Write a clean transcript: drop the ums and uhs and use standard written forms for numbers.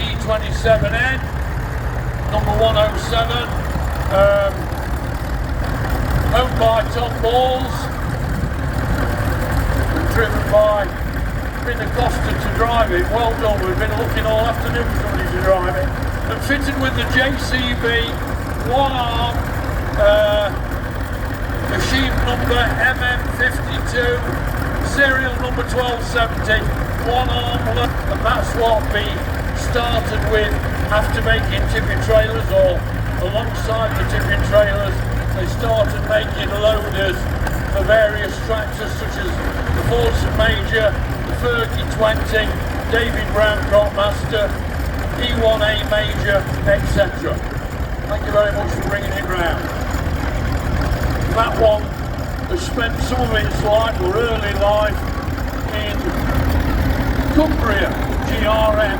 e27n, number 107, owned by Tom Balls, driven by been accosted to drive it. Well done, we've been looking all afternoon for somebody to drive it. And fitted with the JCB one-arm machine number MM52, serial number 1270, one-arm load. And that's what we started with after making tipping trailers, or alongside the tipping trailers they started making loaders for various tractors such as the Fordson Major, the Fergie 20, David Brown Cropmaster, E1A Major, etc. Thank you very much for bringing it round. That one has spent some of its life, or early life, in Cumbria, GRM.